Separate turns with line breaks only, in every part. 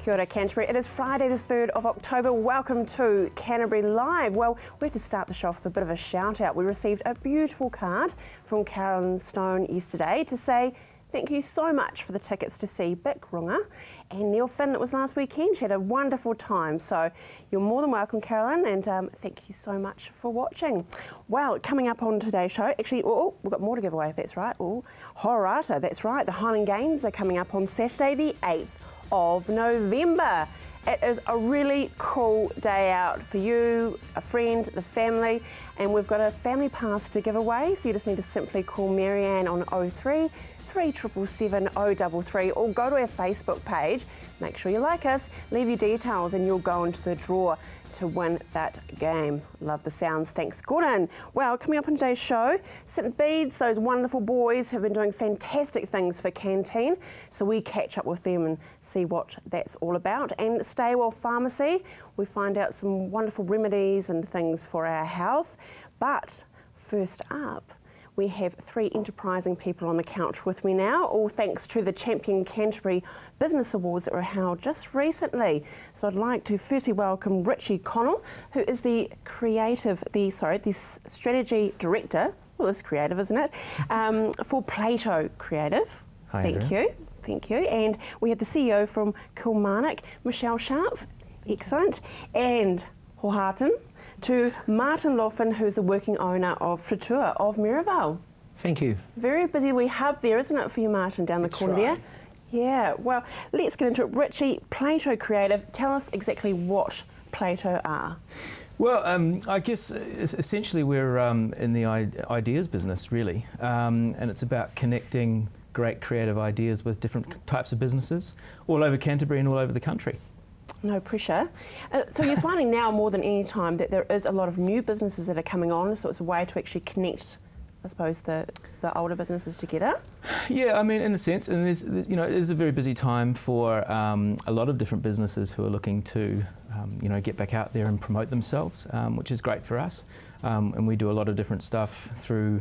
Kia ora, Canterbury. It is Friday the 3rd of October. Welcome to Canterbury Live. Well, we have to start the show off with a bit of a shout out. We received a beautiful card from Carolyn Stone yesterday to say thank you so much for the tickets to see Big Runga and Neil Finn. It was last weekend. She had a wonderful time. So you're more than welcome, Carolyn, and thank you so much for watching. Well, coming up on today's show, actually, we've got more to give away, that's right. Horata, that's right. The Highland Games are coming up on Saturday the 8th of November. It is a really cool day out for you, a friend, the family, and we've got a family pass to give away, so you just need to simply call Marianne on 03 3777 033 or go to our Facebook page, make sure you like us, leave your details and you'll go into the draw to win that game. Love the sounds, thanks Gordon. Well, coming up on today's show, St Bede's, those wonderful boys have been doing fantastic things for Canteen, so we catch up with them and see what that's all about. And Staywell Pharmacy, we find out some wonderful remedies and things for our health. But first up, we have three enterprising people on the couch with me now, all thanks to the Champion Canterbury Business Awards that were held just recently. So I'd like to firstly welcome Richie Connell, who is the strategy director. Well, it's creative, isn't it? For Plato Creative.
Hi,
Thank you. Thank you. And we have the CEO from Kilmarnock, Michelle Sharp. Excellent. And Hoharton to Martin Loffin, who's the working owner of Fritura of Merivale.
Thank you.
Very busy wee hub there, isn't it, for you, Martin, down the corner there? Yeah, well, let's get into it. Richie, Plato Creative, tell us exactly what Plato are.
Well, I guess essentially we're in the ideas business, really, and it's about connecting great creative ideas with different types of businesses all over Canterbury and all over the country.
No pressure. So you're finding now more than any time that there is a lot of new businesses that are coming on, so it's a way to actually connect, I suppose, the older businesses together?
Yeah, I mean, in a sense, and there's you know, it is a very busy time for a lot of different businesses who are looking to, you know, get back out there and promote themselves, which is great for us. And we do a lot of different stuff through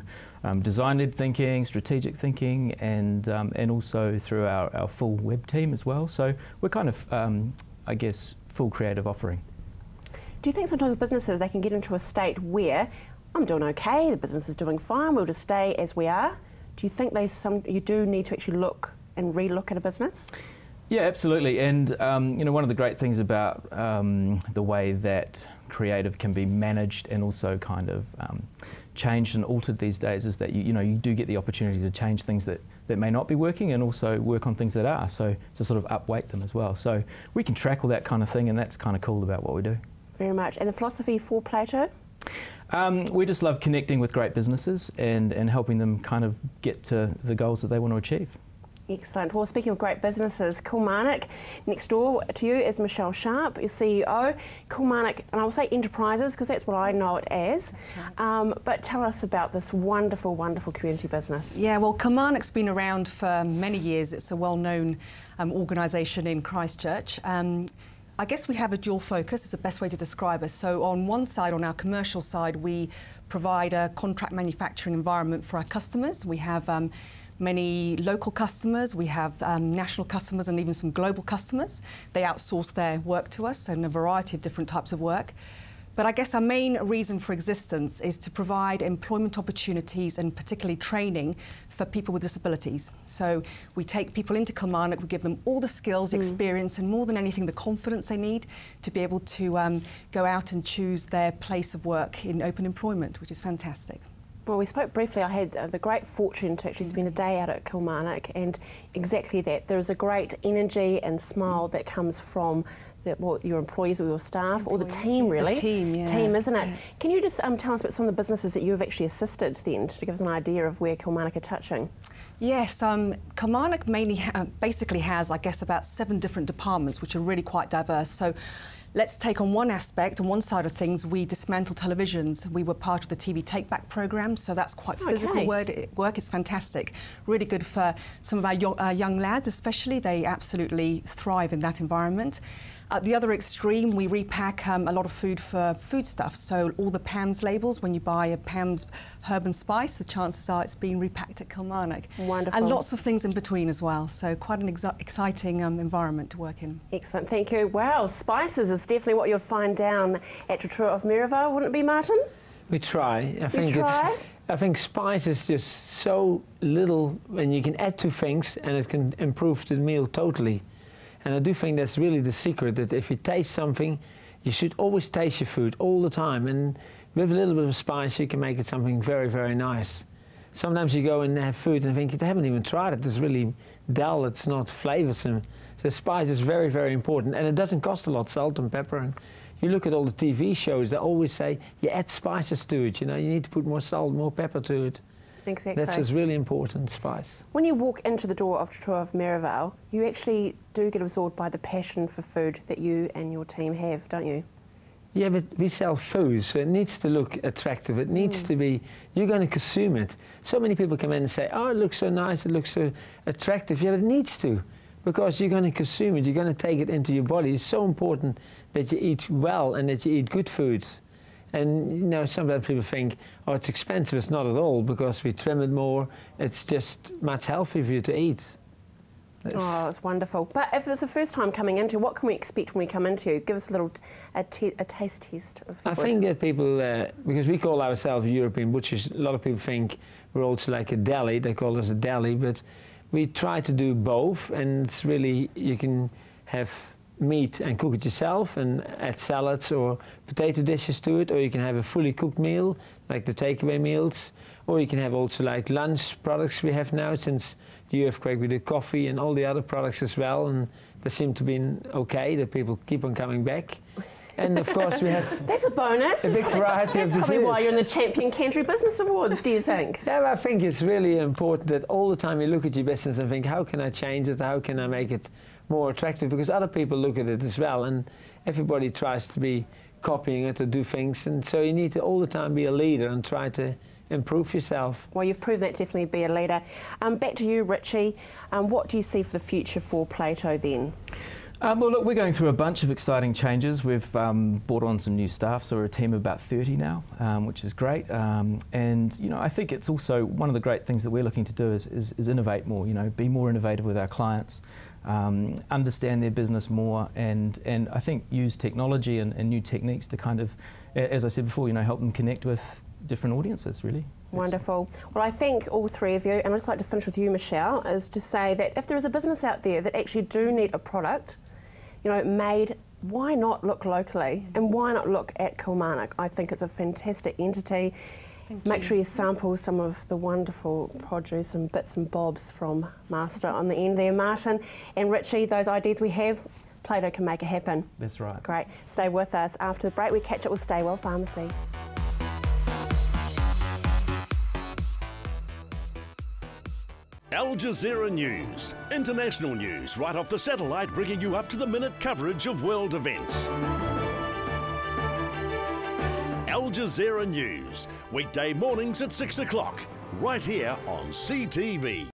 design-led thinking, strategic thinking, and also through our full web team as well. So we're kind of I guess, full creative offering.
Do you think sometimes with businesses they can get into a state where I'm doing okay, the business is doing fine, we'll just stay as we are? Do you think you do need to actually look and re-look at a business?
Yeah, absolutely. And you know, one of the great things about the way that creative can be managed and also kind of changed and altered these days is that you do get the opportunity to change things that may not be working and also work on things that are, so to sort of upweight them as well. So we can track all that kind of thing, and that's kind of cool about what we do. Very
much. And the philosophy for Plato?
We just love connecting with great businesses and helping them kind of get to the goals that they want to achieve.
Excellent. Well, speaking of great businesses, Kilmarnock, next door to you is Michelle Sharp, your CEO. Kilmarnock, and I will say enterprises because that's what I know it as.
That's right.
But tell us about this wonderful, wonderful community business.
Yeah, well, Kilmarnock's been around for many years. It's a well-known organisation in Christchurch. I guess we have a dual focus, is the best way to describe us. So on one side, on our commercial side, we provide a contract manufacturing environment for our customers. We have many local customers, we have national customers and even some global customers. They outsource their work to us and a variety of different types of work. But I guess our main reason for existence is to provide employment opportunities and particularly training for people with disabilities. So we take people into Kilmarnock, we give them all the skills, experience and more than anything the confidence they need to be able to go out and choose their place of work in open employment, which is fantastic.
Well, we spoke briefly. I had the great fortune to actually spend a day out at Kilmarnock, and exactly that. There is a great energy and smile that comes from your employees or your staff, or the team, really.
The team, yeah.
Team, isn't it? Yeah. Can you just tell us about some of the businesses that you've actually assisted then, to give us an idea of where Kilmarnock are touching?
Yes, Kilmarnock basically has, I guess, about 7 different departments, which are really quite diverse. So Let's take on one aspect, on one side of things, we dismantle televisions. We were part of the TV Take-Back programme, so that's quite physical work. It's fantastic. Really good for some of our young lads especially. They absolutely thrive in that environment. At the other extreme, we repack a lot of food for foodstuffs. So all the Pam's labels, when you buy a Pam's herb and spice, the chances are it's being repacked at Kilmarnock.
Wonderful.
And lots of things in between as well. So quite an exciting environment to work in.
Excellent, thank you. Well, spices is definitely what you'll find down at True of Merivale, wouldn't it be, Martin?
We try. I think spice is just so little, and you can add to things and it can improve the meal totally. And I do think that's really the secret, that if you taste something, you should always taste your food all the time. And with a little bit of spice, you can make it something very, very nice. Sometimes you go and have food and think, I haven't even tried it. It's really dull, it's not flavoursome. So spice is very, very important. And it doesn't cost a lot, salt and pepper. And you look at all the TV shows, they always say, you add spices to it. You know, you need to put more salt, more pepper to it.
Exactly.
That's just really important, spice.
When you walk into the door of True of Merivale, you actually do get absorbed by the passion for food that you and your team have, don't you?
Yeah, but we sell food, so it needs to look attractive. It needs to be, you're going to consume it. So many people come in and say, oh, it looks so nice, it looks so attractive. Yeah, but it needs to, because you're going to consume it, you're going to take it into your body. It's so important that you eat well and that you eat good food. And, you know, sometimes people think, oh, it's expensive. It's not at all, because we trim it more. It's just much healthier for you to eat.
Oh, it's wonderful. But if it's the first time coming into, what can we expect when we come into? Give us a taste test.
I think that people, because we call ourselves European butchers, a lot of people think we're also like a deli. They call us a deli, but we try to do both. And it's really, you can have meat and cook it yourself and add salads or potato dishes to it, or you can have a fully cooked meal like the takeaway meals, or you can have also like lunch products we have now. Since the earthquake, we do coffee and all the other products as well, and they seem to be okay, that people keep on coming back. And of course we have
that's a bonus.
A big variety
that's
of desserts.
Probably why you're in the Champion Canterbury Business Awards, do you think?
Yeah, I think it's really important that all the time you look at your business and think, how can I change it? How can I make it more attractive? Because other people look at it as well, and everybody tries to be copying it or do things, and so you need to all the time be a leader and try to improve yourself.
Well, you've proven that, definitely be a leader. Back to you, Richie. What do you see for the future for Plato then?
Well, look, we're going through a bunch of exciting changes. We've brought on some new staff, so we're a team of about 30 now, which is great. And, you know, I think it's also one of the great things that we're looking to do is innovate more, you know, be more innovative with our clients, understand their business more, and I think use technology and new techniques to kind of, as I said before, you know, help them connect with different audiences, really.
Wonderful. Well, I thank all three of you, and I'd just like to finish with you, Michelle, is to say that if there is a business out there that actually do need a product, you know, made, why not look locally and why not look at Kilmarnock? I think it's a fantastic entity. Make sure you sample some of the wonderful produce and bits and bobs from Master on the end there. Martin and Richie, those ideas we have, Plato can make it happen.
That's right.
Great. Stay with us. After the break, we catch up with Stay Well Pharmacy.
Al Jazeera News, international news right off the satellite, bringing you up-to-the-minute coverage of world events. Al Jazeera News, weekday mornings at 6 o'clock, right here on CTV.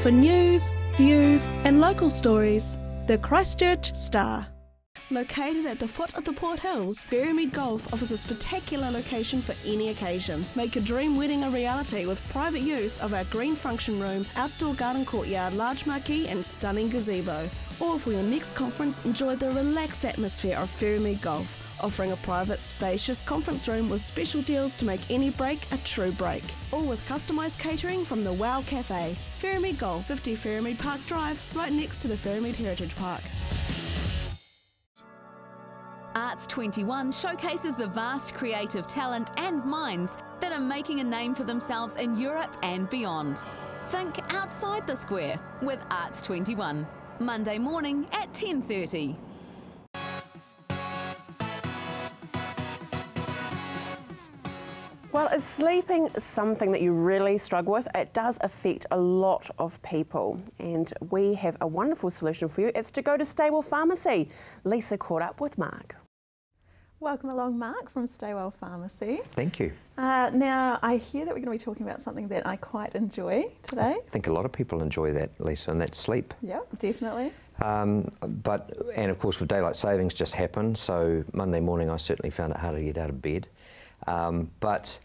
For news, views and local stories, the Christchurch Star. Located at the foot of the Port Hills, Berrymead Golf offers a spectacular location for any occasion. Make your dream wedding a reality with private use of our green function room, outdoor garden courtyard, large marquee and stunning gazebo. Or for your next conference, enjoy the relaxed atmosphere of Berrymead Golf, offering a private, spacious conference room with special deals to make any break a true break. All with customised catering from the Wow Cafe. Ferrymead Golf, 50 Ferrymead Park Drive, right next to the Ferrymead Heritage Park.
Arts 21 showcases the vast creative talent and minds that are making a name for themselves in Europe and beyond. Think outside the square with Arts 21. Monday morning at 10:30.
Well, is sleeping something that you really struggle with? It does affect a lot of people, and we have a wonderful solution for you. It's to go to Staywell Pharmacy. Lisa caught up with Mark.
Welcome along, Mark, from Staywell Pharmacy.
Thank you.
Now, I hear that we're going to be talking about something that I quite enjoy today.
I think a lot of people enjoy that, Lisa, and that's sleep.
Yeah, definitely.
And of course, with daylight savings just happened, so Monday morning I certainly found it hard to get out of bed. But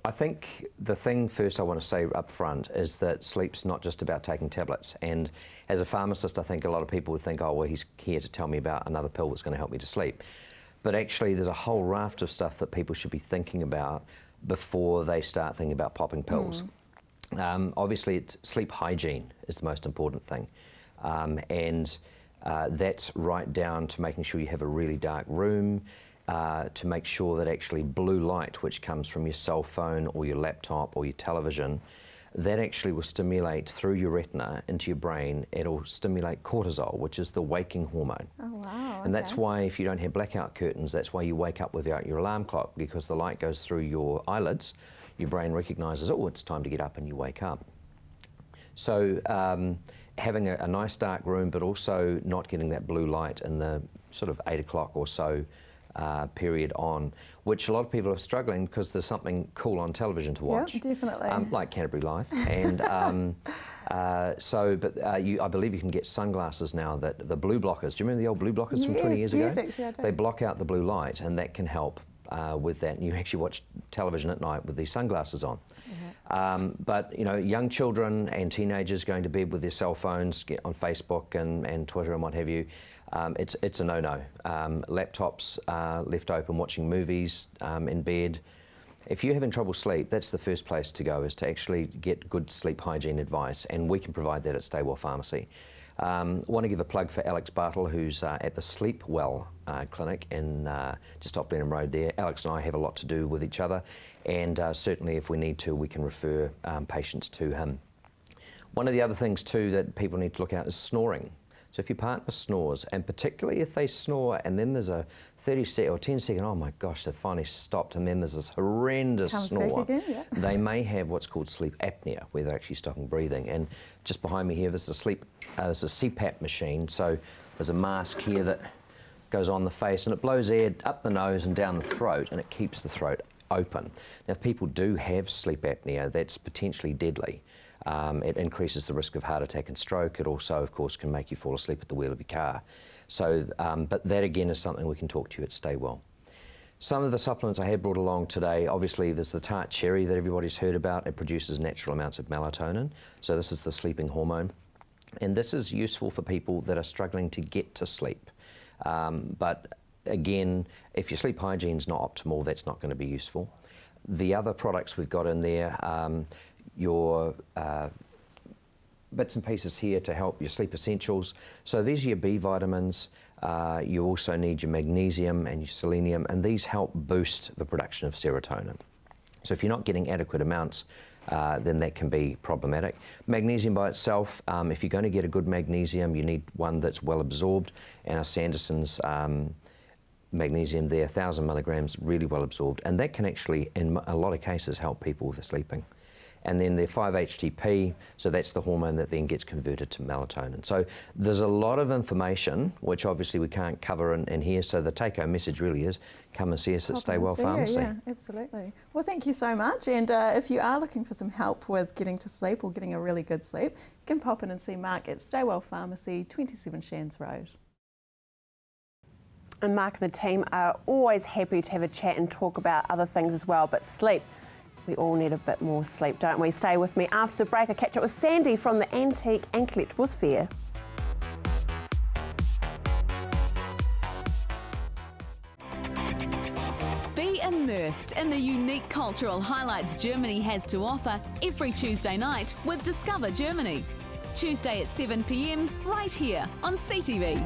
I think the thing first I want to say up front is that sleep's not just about taking tablets. And as a pharmacist, I think a lot of people would think, oh, well, he's here to tell me about another pill that's going to help me to sleep. But actually, there's a whole raft of stuff that people should be thinking about before they start thinking about popping pills. Obviously, sleep hygiene is the most important thing. That's right down to making sure you have a really dark room, to make sure that actually blue light, which comes from your cell phone or your laptop or your television, that actually will stimulate through your retina into your brain. It'll stimulate cortisol, which is the waking hormone.
Oh, wow.
And that's why if you don't have blackout curtains, that's why you wake up without your alarm clock, because the light goes through your eyelids, your brain recognises, oh, it's time to get up, and you wake up. So having a nice dark room, but also not getting that blue light in the sort of 8 o'clock or so period on, which a lot of people are struggling because there's something cool on television to watch.
Yeah, definitely.
Like Canterbury Live. And I believe you can get sunglasses now that the blue blockers, do you remember the old blue blockers from 20 years ago?
Yes, actually I do.
They block out the blue light, and that can help with that. And you actually watch television at night with these sunglasses on. But you know, young children and teenagers going to bed with their cell phones, get on Facebook and Twitter and what have you, it's a no-no. Laptops left open watching movies in bed. If you're having trouble sleep, that's the first place to go, is to actually get good sleep hygiene advice, and we can provide that at Staywell Pharmacy. Want to give a plug for Alex Bartle, who's at the Sleep Well clinic in just off Blenheim Road there. Alex and I have a lot to do with each other, and certainly if we need to, we can refer patients to him. One of the other things too that people need to look at is snoring. So if your partner snores, and particularly if they snore and then there's a 30 or 10 second, oh my gosh, they finally stopped, and then there's this horrendous snore,
again, yeah.
They may have what's called sleep apnea, where they're actually stopping breathing. And just behind me here, there's a CPAP machine. So there's a mask here that goes on the face, and it blows air up the nose and down the throat, and it keeps the throat open. Now, if people do have sleep apnea, that's potentially deadly. It increases the risk of heart attack and stroke. It also, of course, can make you fall asleep at the wheel of your car. So, but that again is something we can talk to you at Staywell. Some of the supplements I have brought along today, obviously there's the tart cherry that everybody's heard about. It produces natural amounts of melatonin. So this is the sleeping hormone. And this is useful for people that are struggling to get to sleep. But again, if your sleep hygiene's not optimal, that's not going to be useful. The other products we've got in there, your bits and pieces here to help your sleep essentials. So these are your B vitamins. You also need your magnesium and your selenium, and these help boost the production of serotonin. So if you're not getting adequate amounts, then that can be problematic. Magnesium by itself, if you're going to get a good magnesium, you need one that's well absorbed, and our Sanderson's magnesium there, 1,000 milligrams, really well absorbed, and that can actually, in a lot of cases, help people with sleeping. And then the 5-HTP, so that's the hormone that then gets converted to melatonin. So there's a lot of information, which obviously we can't cover in here, so the take-home message really is, come and see us at Staywell Pharmacy.
Yeah, absolutely. Well, thank you so much, and if you are looking for some help with getting to sleep or getting a really good sleep, you can pop in and see Mark at Staywell Pharmacy, 27 Shands Road.
And Mark and the team are always happy to have a chat and talk about other things as well, but sleep, we all need a bit more sleep, don't we? Stay with me. After the break, I catch up with Sandy from the Antique and Collectibles Fair.
Be immersed in the unique cultural highlights Germany has to offer every Tuesday night with Discover Germany. Tuesday at 7 p.m, right here on CTV.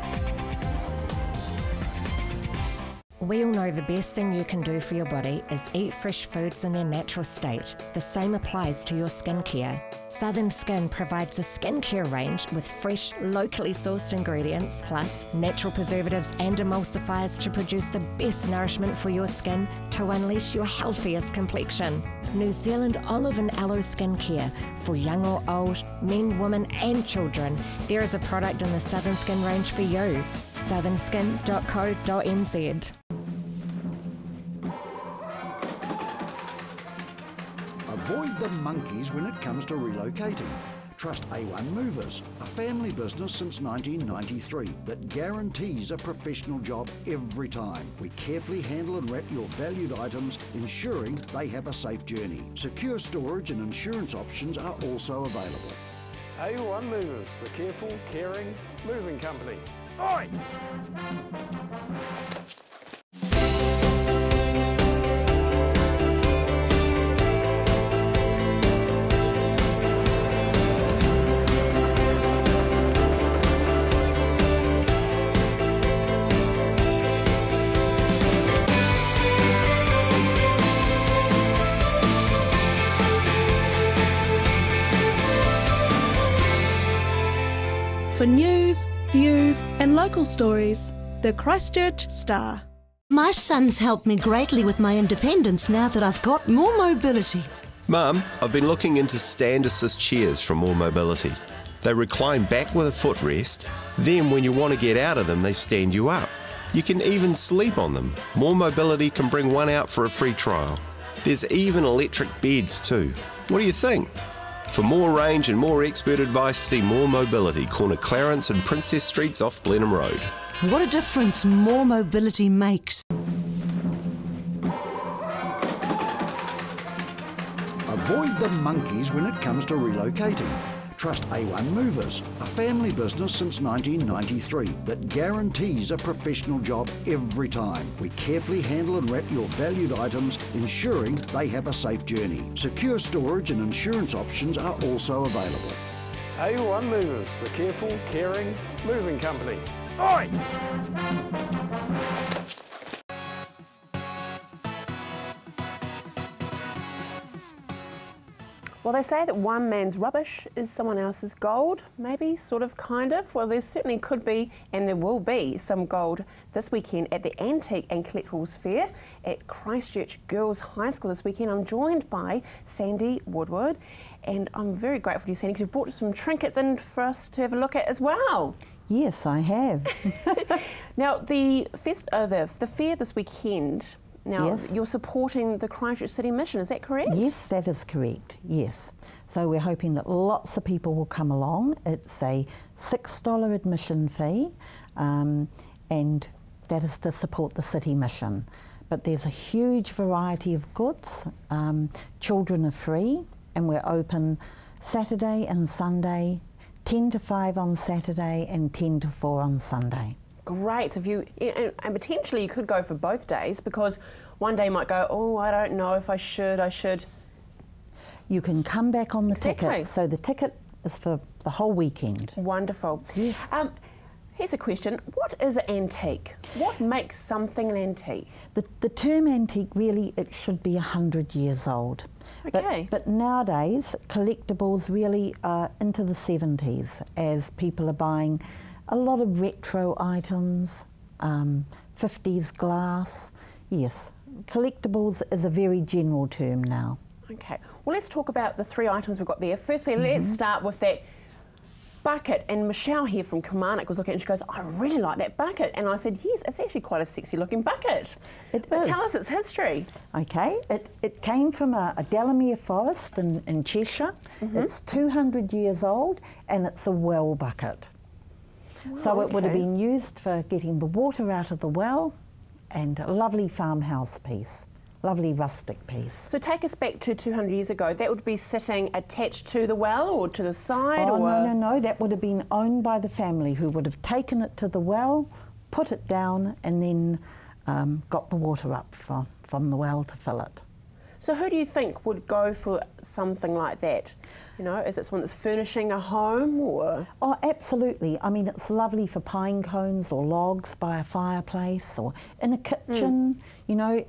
We all know the best thing you can do for your body is eat fresh foods in their natural state. The same applies to your skincare. Southern Skin provides a skincare range with fresh, locally sourced ingredients, plus natural preservatives and emulsifiers to produce the best nourishment for your skin to unleash your healthiest complexion. New Zealand olive and aloe skincare for young or old, men, women and children. There is a product in the Southern Skin range for you. southernskin.co.nz.
Avoid the monkeys when it comes to relocating. Trust A1 Movers, a family business since 1993 that guarantees a professional job every time. We carefully handle and wrap your valued items, ensuring they have a safe journey. Secure storage and insurance options are also available.
A1 Movers, the careful, caring moving company. Oi!
For news, views and local stories, the Christchurch Star.
My son's helped me greatly with my independence now that I've got more mobility.
Mum, I've been looking into stand assist chairs from More Mobility. They recline back with a footrest, then when you want to get out of them they stand you up. You can even sleep on them. More Mobility can bring one out for a free trial. There's even electric beds too. What do you think? For more range and more expert advice, see More Mobility, corner Clarence and Princess Streets off Blenheim Road.
What a difference more mobility makes.
Avoid the monkeys when it comes to relocating. Trust A1 Movers, a family business since 1993 that guarantees a professional job every time. We carefully handle and wrap your valued items, ensuring they have a safe journey. Secure storage and insurance options are also available.
A1 Movers, the careful, caring moving company. Oi!
Well, they say that one man's rubbish is someone else's gold, maybe, sort of, kind of. Well, there certainly could be, and there will be, some gold this weekend at the Antique and Collectibles Fair at Christchurch Girls High School this weekend. I'm joined by Sandy Woodward, and I'm very grateful to you, Sandy, because you've brought some trinkets in for us to have a look at as well.
Yes, I have.
Now, the fair this weekend, now,
yes.
You're supporting the Christchurch City Mission, is that correct?
Yes, that is correct, yes. So we're hoping that lots of people will come along. It's a $6 admission fee, and that is to support the City Mission. But there's a huge variety of goods. Children are free, and we're open Saturday and Sunday, 10 to 5 on Saturday and 10 to 4 on Sunday.
Great. So if you, and potentially you could go for both days, because one day you might go, oh, I don't know if I should.
You can come back on the ticket. So the ticket is for the whole weekend.
Wonderful.
Yes.
Here's a question. What is antique? What makes something an antique?
The term antique, really, it should be 100 years old.
Okay.
But nowadays, collectibles really are into the 70s, as people are buying a lot of retro items, 50s glass. Yes, collectibles is a very general term now.
Okay, well, let's talk about the 3 items we've got there. Firstly, let's start with that bucket. And Michelle here from Kilmarnock was looking and she goes, I really like that bucket. And I said, yes, it's actually quite a sexy looking bucket.
It
but
is.
Tell us its history.
Okay, it came from a Delamere forest in Cheshire. It's 200 years old and it's a well bucket. Wow, so it would have been used for getting the water out of the well, and a lovely farmhouse piece, lovely rustic piece.
So take us back to 200 years ago. That would be sitting attached to the well or to the side?
Oh,
or?
No, that would have been owned by the family, who would have taken it to the well, put it down and then got the water up from the well to fill it.
So who do you think would go for something like that? You know, is it someone that's furnishing a home or?
Oh, absolutely. I mean, it's lovely for pine cones or logs by a fireplace or in a kitchen, you know,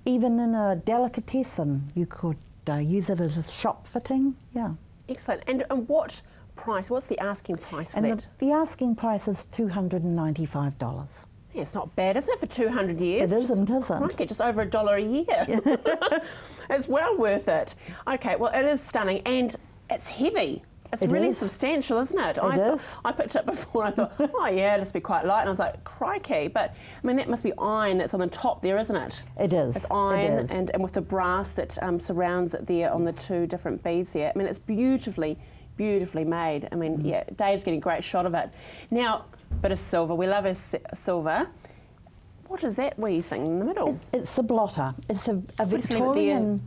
even in a delicatessen you could use it as a shop fitting, yeah.
Excellent. And what price, what's the asking price for that?
The asking price is $295.
Yeah, it's not bad, is it, for 200 years?
It isn't, is it?
Crikey, just over $1 a year. It's well worth it. Okay, well, it is stunning and it's heavy. It's really substantial, isn't it?
It is.
I picked it up before and I thought, oh yeah, it'll be quite light. And I was like, crikey. But, I mean, that must be iron that's on the top there, isn't it?
It is.
It's iron
it is.
And with the brass that surrounds it there on the two different beads there. I mean, it's beautifully made. I mean, yeah, Dave's getting a great shot of it. Now, bit of silver. We love our silver. What is that wee thing in the middle?
It's a blotter. It's a Victorian,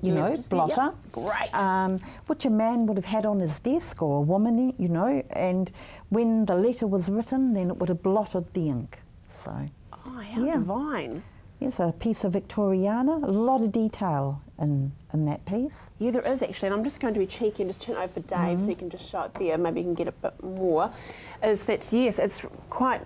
you know, blotter.
Yep. Great.
Which a man would have had on his desk or a woman, you know, and when the letter was written, then it would have blotted the ink. So.
Oh, how divine.
Yes, a piece of Victoriana, a lot of detail in that piece.
Yeah, there is actually, and I'm just going to be cheeky and just turn it over for Dave so you can just show it there, maybe you can get a bit more, is that, yes, it's quite,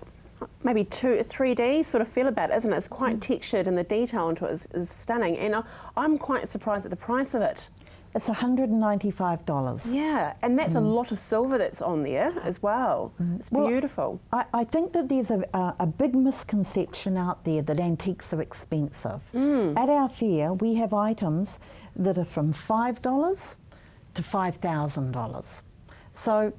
maybe 3D sort of feel about it, isn't it? It's quite textured and the detail into it is stunning, and I'm quite surprised at the price of it.
It's $195.
Yeah, and that's a lot of silver that's on there as well. It's beautiful.
I think that there's a big misconception out there that antiques are expensive. At our fair, we have items that are from $5 to $5,000. So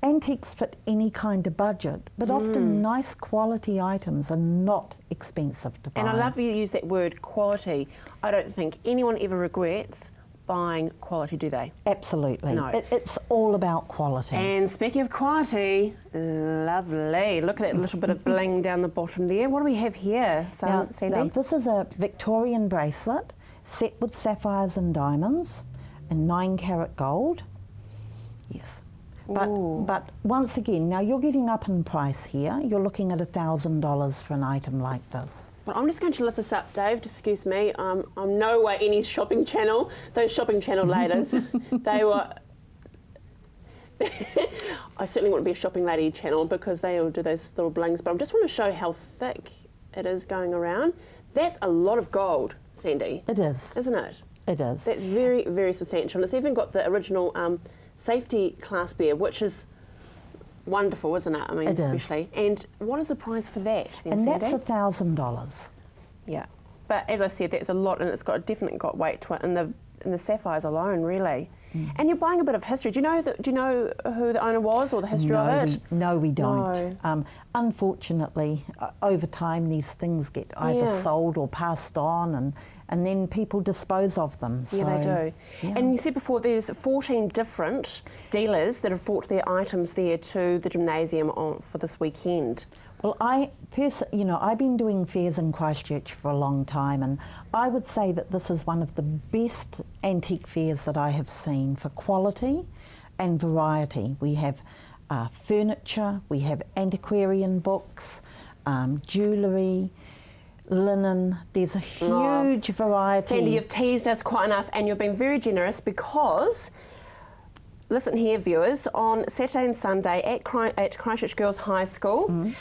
antiques fit any kind of budget, but often nice quality items are not expensive to buy.
And I love you use that word quality. I don't think anyone ever regrets buying quality, do they?
Absolutely.
No.
It's all about quality.
And speaking of quality, lovely. Look at that little bit of bling down the bottom there. What do we have here, Sandy?
Now, this is a Victorian bracelet set with sapphires and diamonds and 9-carat gold. Yes. But once again, now you're getting up in price here. You're looking at $1,000 for an item like this.
But I'm just going to lift this up, Dave, excuse me. I'm no way any shopping channel. Those shopping channel ladies, they were... I certainly wouldn't be a shopping lady channel because they all do those little blings, but I just want to show how thick it is going around. That's a lot of gold, Sandy.
It is.
Isn't it?
It is.
That's very, very substantial. And it's even got the original safety clasp there, which is wonderful, isn't it? I mean, especially. And what is the price for that, then,
and
Sandy?
that's $1,000.
Yeah, but as I said, that's a lot, and it's definitely got weight to it, and the sapphires alone, really. And you're buying a bit of history. Do you know who the owner was or the history of it?
No, we don't. No. Unfortunately, over time these things get either sold or passed on, and then people dispose of them.
Yeah, they do. Yeah. And you said before there's 14 different dealers that have brought their items there to the gymnasium for this weekend.
Well, I've been doing fairs in Christchurch for a long time, and I would say that this is one of the best antique fairs that I have seen for quality and variety. We have furniture, we have antiquarian books, jewellery, linen. There's a huge variety.
Sandy, you've teased us quite enough, and you've been very generous because... Listen here, viewers, on Saturday and Sunday at Christchurch Girls High School,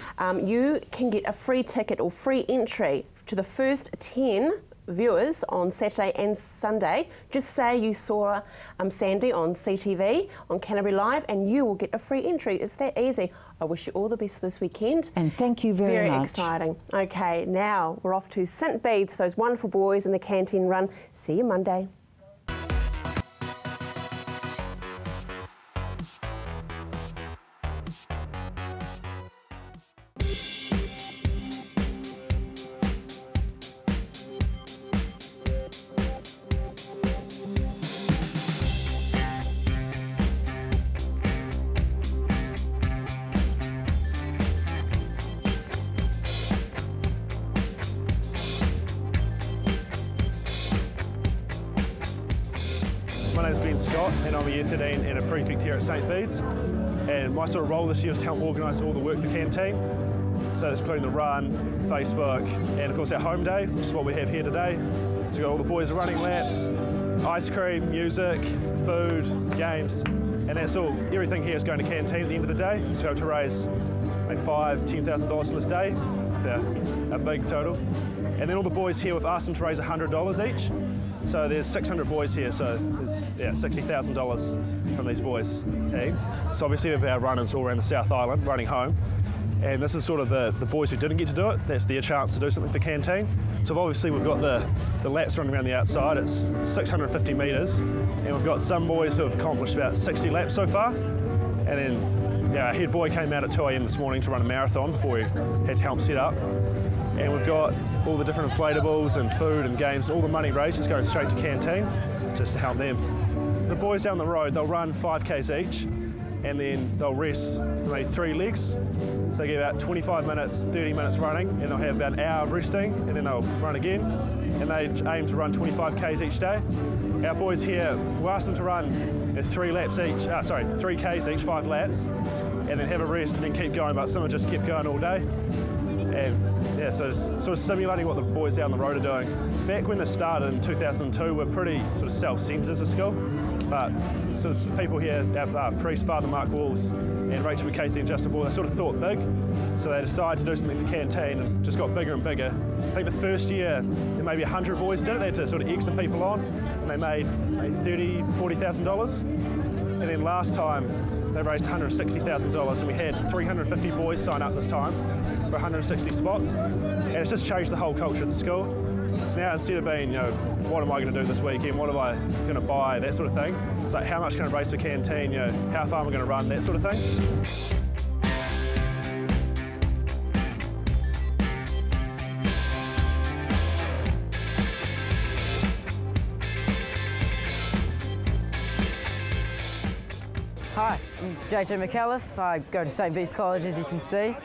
you can get a free ticket or free entry to the first 10 viewers on Saturday and Sunday. Just say you saw Sandy on CTV, on Canterbury Live, and you will get a free entry. It's that easy. I wish you all the best this weekend.
And thank you very much.
Very exciting. Okay, now we're off to St Bede's, those wonderful boys in the canteen run. See you Monday.
My name's Ben Scott and I'm a Year 13 and a prefect here at St Bede's, and my sort of role this year is to help organise all the work for Canteen. So that's including the run, Facebook, and of course our home day, which is what we have here today. So we've got all the boys running laps, ice cream, music, food, games, and that's all. Everything here is going to canteen at the end of the day. So we hope to raise maybe $5,000 to $10,000 on this day, a big total. And then all the boys here, we've asked them to raise $100 each. So there's 600 boys here, so there's $60,000 from these boys' team. So obviously we have our runners all around the South Island running home. And this is sort of the boys who didn't get to do it. That's their chance to do something for canteen. So obviously we've got the laps running around the outside. It's 650 metres. And we've got some boys who have accomplished about 60 laps so far. And then our head boy came out at 2 AM this morning to run a marathon before he had to help set up. And we've got all the different inflatables and food and games. All the money raised is going straight to canteen just to help them. The boys down the road, they'll run 5Ks each, and then they'll rest for maybe 3 legs. So they get about 25 minutes, 30 minutes running, and they'll have about an hour of resting, and then they'll run again. And they aim to run 25Ks each day. Our boys here, we'll ask them to run 3 Ks each, 5 laps, and then have a rest and then keep going, but some have just kept going all day. And yeah, so it's sort of simulating what the boys down the road are doing. Back when this started in 2002, we're pretty sort of self-centred as a school, but sort of people here, our priest, Father Mark Walls, and Rachel McCarthy and Justin Ball, they sort of thought big, so they decided to do something for canteen and just got bigger and bigger. I think the first year, maybe 100 boys did it. They had to sort of egg some people on, and they made $30,000, $40,000. And then last time, they raised $160,000, and we had 350 boys sign up this time for 160 spots, and it's just changed the whole culture of the school. So now instead of being, what am I going to do this weekend, what am I going to buy, that sort of thing, it's like how much can I raise for canteen, how far am I going to run, that sort of thing.
Hi, I'm JJ McAuliffe. I go to St. Bede's College, as you can see.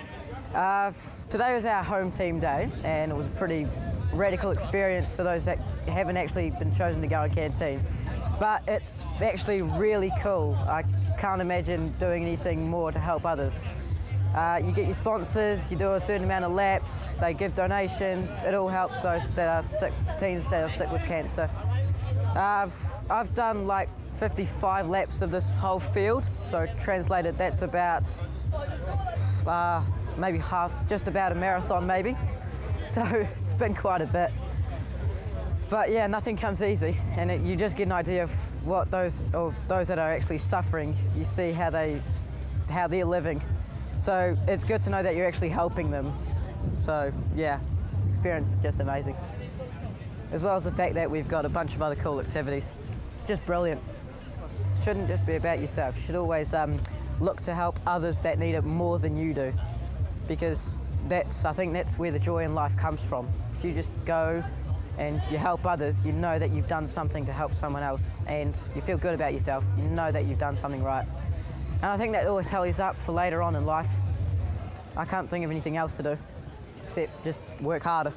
Today was our home team day, and it was a pretty radical experience for those that haven't actually been chosen to go on canteen. But it's actually really cool. I can't imagine doing anything more to help others. You get your sponsors, you do a certain amount of laps, they give donation. It all helps those that are sick, teens that are sick with cancer. I've done like 55 laps of this whole field, so translated that's about maybe half, just about a marathon maybe. So it's been quite a bit. But yeah, nothing comes easy, and you just get an idea of what those that are actually suffering, you see how they're living. So it's good to know that you're actually helping them. So yeah, experience is just amazing. As well as the fact that we've got a bunch of other cool activities. It's just brilliant. It shouldn't just be about yourself. You should always look to help others that need it more than you do, because I think that's where the joy in life comes from. If you just go and you help others, you know that you've done something to help someone else, and you feel good about yourself. You know that you've done something right. And I think that always tallies up for later on in life. I can't think of anything else to do except just work harder.